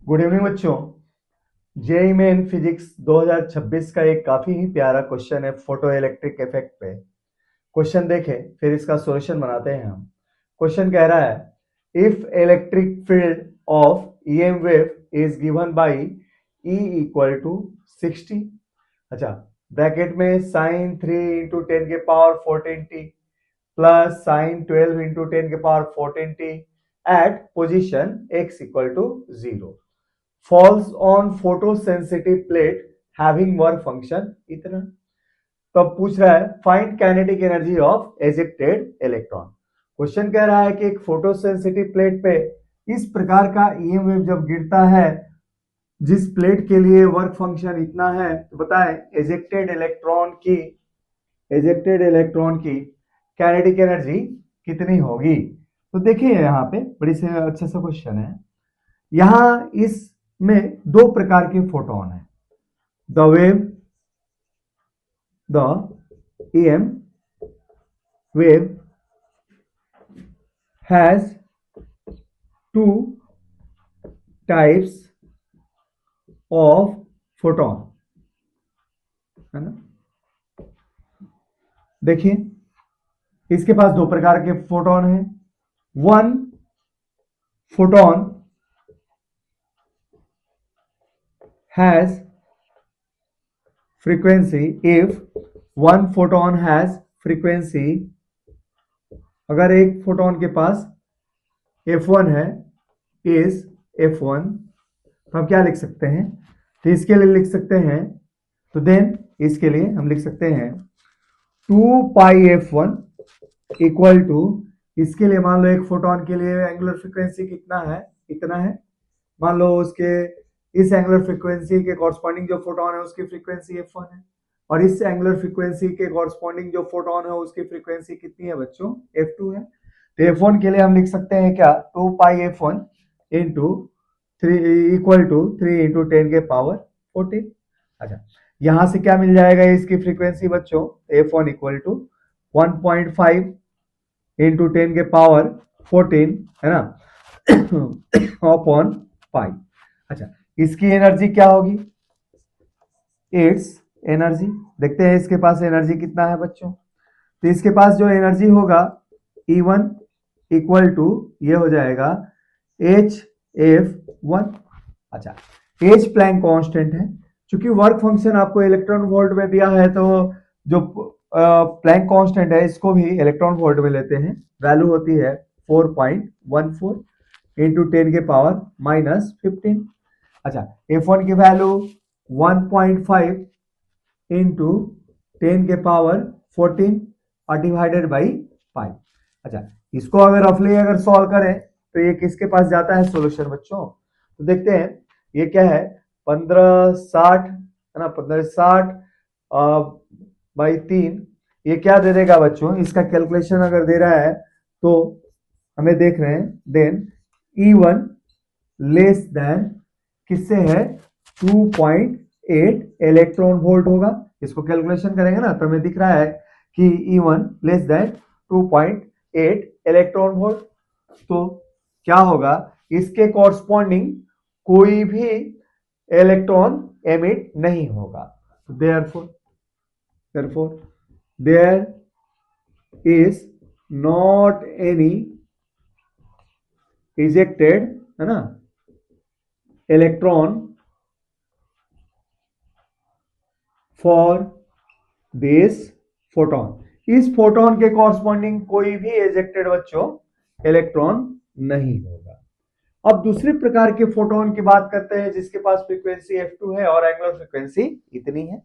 Good evening बच्चों। JEE main physics 2026 का एक काफी ही प्यारा क्वेश्चन है फोटो इलेक्ट्रिक इफेक्ट पे। क्वेश्चन देखें फिर इसका सॉल्यूशन बनाते हैं हम। क्वेश्चन कह रहा है if electric field of EM wave is given by E equal to 60। अच्छा, ब्रैकेट में साइन 3 इंटू 10 के power 14t plus sign 12 into 10 के power 14t at position x equal to 0 falls on photosensitive plate having work function इतना। तो अब पूछ रहा है find kinetic energy of ejected electron. Question कह रहा है कि एक फोटोसेंसिटिव प्लेट पे इस प्रकार का ईएम वेव जब गिरता है जिस प्लेट के लिए वर्क फंक्शन इतना है, तो बताएं एजेक्टेड इलेक्ट्रॉन की काइनेटिक एनर्जी कितनी होगी। तो देखिए यहाँ पे बड़ी से अच्छा सा क्वेश्चन है। यहां इसमें दो प्रकार के फोटोन है। The EM wave has two types of photon, है ना। देखिए इसके पास दो प्रकार के फोटोन हैं। One photon has frequency if one photon has frequency, अगर एक फोटोन के पास F1 है is F1, तो हम क्या लिख सकते हैं, तो इसके लिए लिख सकते हैं, तो देन इसके लिए हम लिख सकते हैं 2 पाई F1 इक्वल टू, इसके लिए मान लो एक फोटोन के लिए एंगुलर फ्रीक्वेंसी कितना है, इतना है। मान लो उसके इस एंगुलर फ्रीक्वेंसी के कॉरस्पॉन्डिंग जो फोटोन है उसकी फ्रीक्वेंसी F1 है, और इस एंगुलर फ्रीक्वेंसी के कॉरस्पॉन्डिंग जो फोटोन है उसकी फ्रीक्वेंसी कितनी है बच्चों, F2 है। तो F1 के लिए हम लिख सकते हैं क्या, 2 pi F1 into 3 equal to 3 into 10 के पावर 14। अच्छा, यहां से क्या मिल जाएगा इसकी फ्रीक्वेंसी बच्चों, F1 इक्वल टू 1.5 इंटू 10 के पावर 14, है ना, अपॉन पाई। अच्छा, इसकी एनर्जी क्या होगी, इट्स एनर्जी, देखते हैं इसके पास एनर्जी कितना है बच्चों। तो इसके पास जो एनर्जी होगा E1 इक्वल टू ये हो जाएगा HF1। अच्छा, H प्लैंक कांस्टेंट है, चूंकि वर्क फंक्शन आपको इलेक्ट्रॉन वोल्ट में दिया है तो जो प्लैंक कांस्टेंट है इसको भी इलेक्ट्रॉन वोल्ट में लेते हैं। वैल्यू होती है 4.14 इंटू 10 के पावर माइनस 15। अच्छा, F1 की वैल्यू 1.5 इंटू 10 के पावर 14 और डिवाइडेड बाई पाई। अच्छा, इसको अगर रफली अगर सॉल्व करें तो ये किसके पास जाता है सॉल्यूशन बच्चों, तो देखते हैं ये क्या है, 1560 है ना, 1560 बाई 3, ये क्या दे देगा बच्चों, इसका कैलकुलेशन अगर दे रहा है तो हमें देख रहे हैं, देन E1 लेस देन किससे है, 2.8 इलेक्ट्रॉन वोल्ट होगा। इसको कैलकुलेशन करेंगे ना तो हमें दिख रहा है कि E1 less than 2.8 electron volt. तो क्या होगा, इसके कॉरस्पॉन्डिंग कोई भी इलेक्ट्रॉन एमिट नहीं होगा। Therefore there is not any ejected, है ना, इलेक्ट्रॉन फॉर दिस फोटोन। इस फोटोन के कॉरस्पॉन्डिंग कोई भी एजेक्टेड बच्चों इलेक्ट्रॉन नहीं होगा। अब दूसरे प्रकार के फोटोन की बात करते हैं जिसके पास फ्रीक्वेंसी F2 है और एंगुलर फ्रीक्वेंसी इतनी है।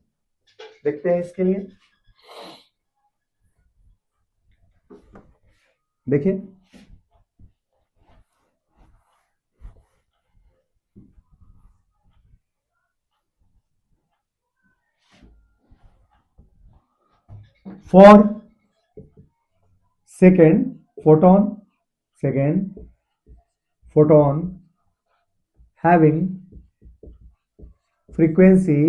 देखते हैं इसके लिए, देखिए for second photon having frequency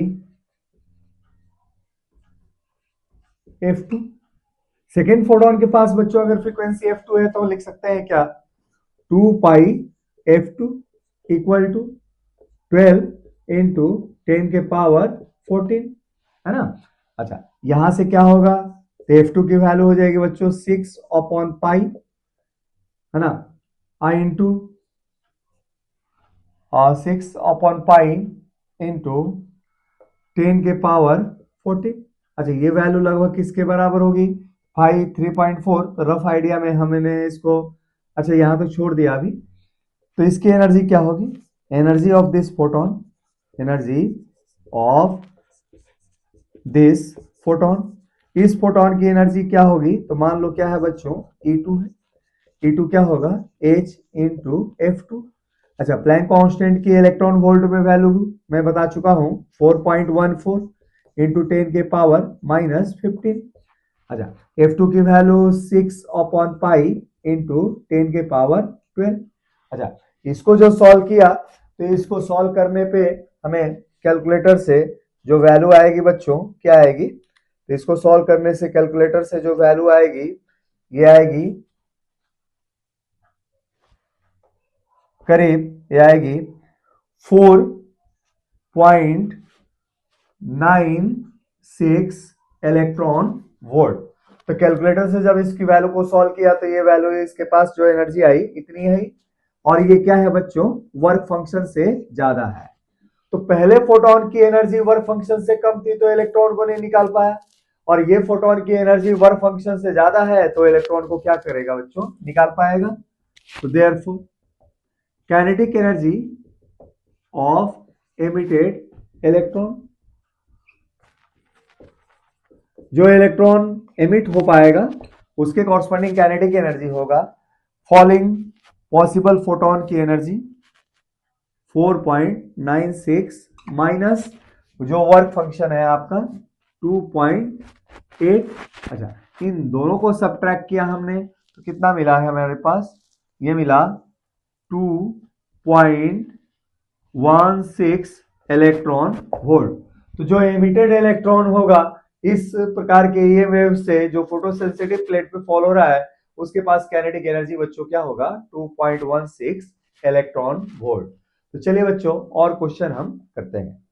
F2, second photon के पास बच्चों अगर फ्रीक्वेंसी F2 है तो लिख सकते हैं क्या, 2 पाई F2 इक्वल टू 12 इंटू 10 के पावर 14, है ना। अच्छा, यहां से क्या होगा, तो F2 की वैल्यू हो जाएगी बच्चों 6/पाई, है ना, आई इंटू 6/पाई इंटू 10 के पावर 14। अच्छा, ये वैल्यू लगभग किसके बराबर होगी, 3.4। तो रफ आइडिया में हमने इसको, अच्छा यहां तो छोड़ दिया अभी। तो इसकी एनर्जी क्या होगी, energy of this photon, energy of this photon, इस फोटोन की एनर्जी क्या होगी, तो मान लो क्या है बच्चों, E2 है। E2 क्या होगा, H इंटू F2। अच्छा, प्लैंक कांस्टेंट की इलेक्ट्रॉन वोल्ट में वैल्यू मैं बता चुका हूं, 4.14 इंटू 10 के पावर -15। अच्छा, F2 की वैल्यू 6/पाई इंटू 10 के पावर 12। अच्छा, इसको जो सॉल्व किया, तो इसको सॉल्व करने पे हमें कैलकुलेटर से जो वैल्यू आएगी बच्चों, क्या आएगी, तो इसको सॉल्व करने से कैलकुलेटर से जो वैल्यू आएगी, ये आएगी करीब, ये आएगी 4.96 इलेक्ट्रॉन वोल्ट। तो कैलकुलेटर से जब इसकी वैल्यू को सॉल्व किया, तो ये वैल्यू, इसके पास जो एनर्जी आई इतनी है, और ये क्या है बच्चों, वर्क फंक्शन से ज्यादा है। तो पहले फोटोन की एनर्जी वर्क फंक्शन से कम थी, तो इलेक्ट्रॉन को नहीं निकाल पाया, और ये फोटोन की एनर्जी वर्क फंक्शन से ज्यादा है, तो इलेक्ट्रॉन को क्या करेगा बच्चों, निकाल पाएगा। तो therefore kinetic energy of emitted electron, जो इलेक्ट्रॉन एमिट हो पाएगा उसके कॉरस्पॉन्डिंग काइनेटिक एनर्जी होगा फॉलोइंग पॉसिबल फोटोन की एनर्जी 4.96 माइनस जो वर्क फंक्शन है आपका 2.8। अच्छा, इन दोनों को सब्ट्रैक्ट किया हमने, तो कितना मिला है हमारे पास, ये मिला 2.16 इलेक्ट्रॉन वोल्ट। तो जो एमिटेड इलेक्ट्रॉन होगा इस प्रकार के ये वेव से, जो फोटोसेंसिटिव प्लेट पे फॉल हो रहा है, उसके पास काइनेटिक एनर्जी बच्चों क्या होगा, 2.16 इलेक्ट्रॉन वोल्ट। तो चलिए बच्चों, और क्वेश्चन हम करते हैं।